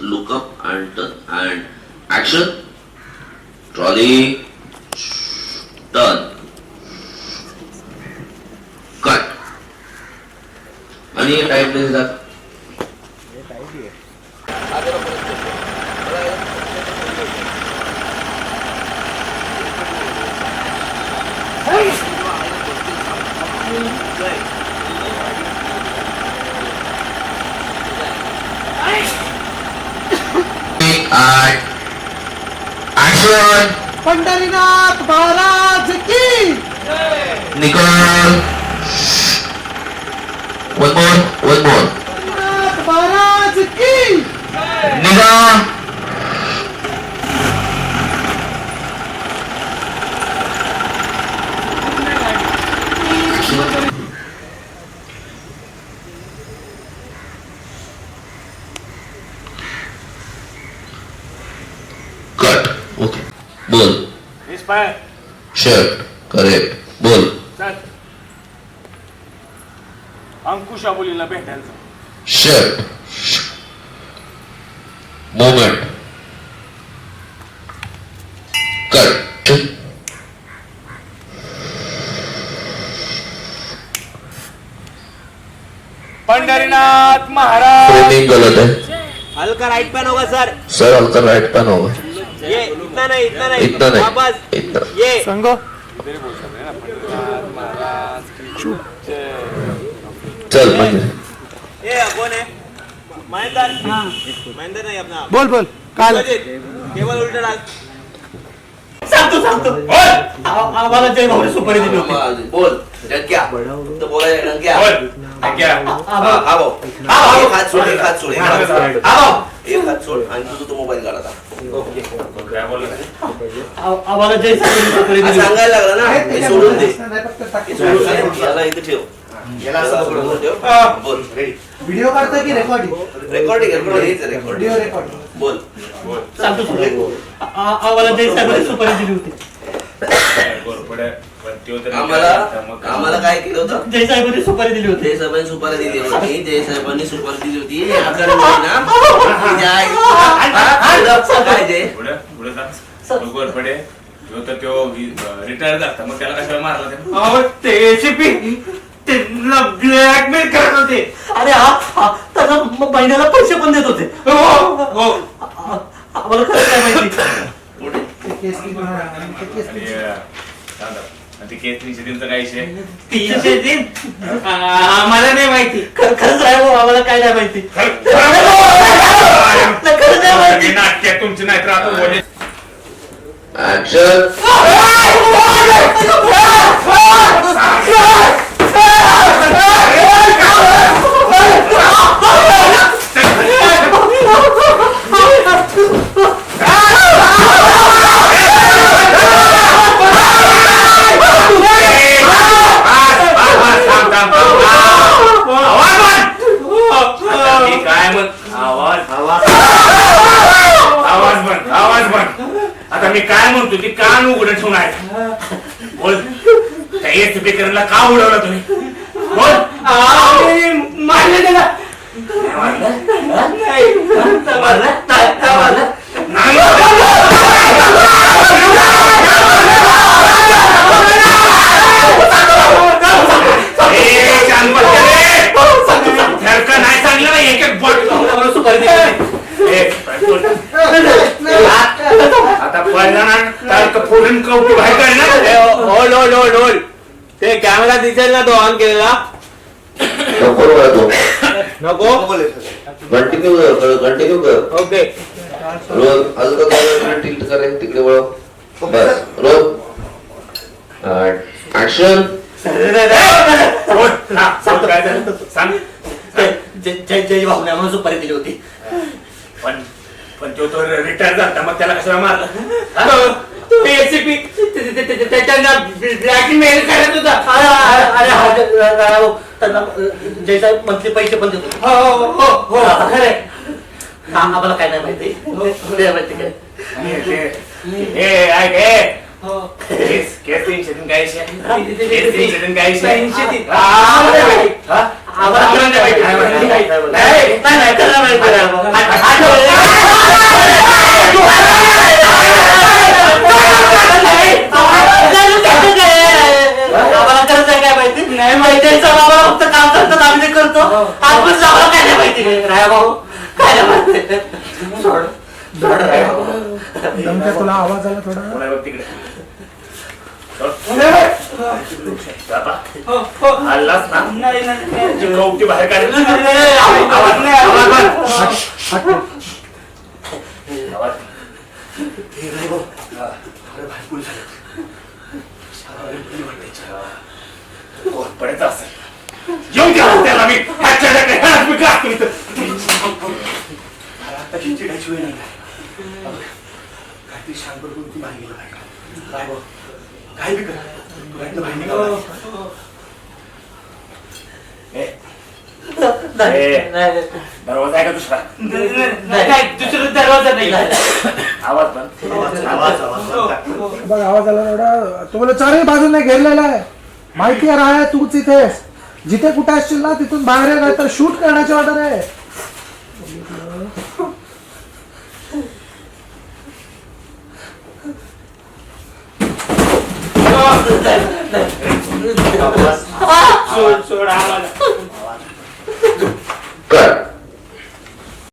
look up and turn and action. Trolley, turn, cut. आणि time देतात. Action! Pandharinath Maharaj की Nicole. One more. Pandharinath Maharaj की Niga. Cut. Okay. Ball. Inspire. Shirt. Correct. Ball. चल. अंकुश अबोलीला भेटायचं. Shirt. Moment. Cut. Pandharinath Maharaj. Framing गलत है. हल्का राइट पैन होगा सर. सर हल्का राइट पैन होगा. ये इतना नहीं इतना नहीं. वापस इतना. ये संगो तेरे बोल सकते हैं ना पंढरीनाथ महाराज की जय. चल म्हणजे. ये कौन है? महेंद्र. महेंद्र नहीं अपना. बोल बोल काल केवल उल्टा डाल. सांगतो. आम्हाला जय भाऊ सुपारी दिली होती. बोल डंक्या तो बोलायचं डंक्या. बोल. क्या? हा भाऊ. एक हात सोड. एक हात सोड आणि तुझा तो मोबाईल काढ आता. काय बोलला? आम्हाला जय सुपारी हा दिली. सांगायला लागला ना. हे सोडून दे. हे सोडून दे. याला इथे ठेव. याला असं पकडून ठेव. बोल. रेडी. व्हिडिओ काढतो की recording recording video recording. Recording बोल. सांगतो. आम्हाला जय साहेबांनी सुपारी दिली होती. आम्हाला काय केलं होतं. जय साहेबांनी सुपारी दिली होती. जयसाहेबांनी सुपारी दिली होती. जयसाहेबांनी सुपारी दिली होती. आपल्याला माहिती ना. काय जय रिटायर झाला मग त्याला कशाला मारला त्यांना ब्लॅकमेल करत होते. अरे हा त्याला महिन्याला पैसे पण देत होते. आम्हाला खरं काय माहिती. केस 300 दिनचा काय विषय. 300 दिन आम्हाला नाही माहिती. खरंच आहे भाऊ, आम्हाला काय नाही माहिती. खरंच नाही माहिती. नाटक तुमची नाही तर आता बोले. ऍक्शन. आता मी काय म्हणतो की कान उघडं ठेवून आहे. बोल त्या एसपीकरला का उडवला तुम्ही. बोल. मारले त्याला. नाही सांगलं ना एक एक बॉट सुपारी आता पहिला फोडून कवटी बाहेर काढणार. Hold hold hold hold. ते कॅमेरा दिसेल ना तो ऑन केलेला. नको बघा तो. नको. कंटिन्यू कर. ओके. रोल हलका टिल्ट करायचं तिकडे वळ. बस रोल. ऍक्शन. काय झालं सांग. जय भाऊने आम्हाला सुपारी दिली होती. पण तो रिटायर झाला मग त्याला कशाला मारलं. त्यांना ब्लॅकमेल करत होता. अरे त्यांना जय साहेब मंथली पैसे पण देतो. हो खरे. आम्हाला काय नाही माहिती. माहिती काय. केस 300 दिन काय आम्हाला कळलं नाही पाहिजे. नाही, कळलं नाही पाहिजे. आम्हाला करत आहे काय माहिती नाही माहिती बाबा फक्त काम करतात आम्ही ते करतो आपण आम्हाला काय नाही माहिती राया भाऊ काय नाही माहिती दमक्या तुला आवाज आला थोडा कोणा बघ तिकडे हल्लास ना तुझी कौटी बाहेर काढ आवाज नाही आवाज पडायचं असेल येऊन द्या त्याला मी ह्याच्या मी का आता चिडायची वेळ नाही काहीतरी शांत करून ती बाहेर गेला पाहिजे काय बी कर बाहेर निघाला दरवाजा आहे का दुसरा दुसरं दरवाजा नाही आवाज पण बघ आवाज आला एवढा तुम्हाला चारही बाजूने घेरलेला आहे माहिती आहे राहा तूच इथेस जिथे कुठे असशील ना तिथून बाहेर ये, नाही तर शूट करण्याची ऑर्डर आहे सोड आवाज कर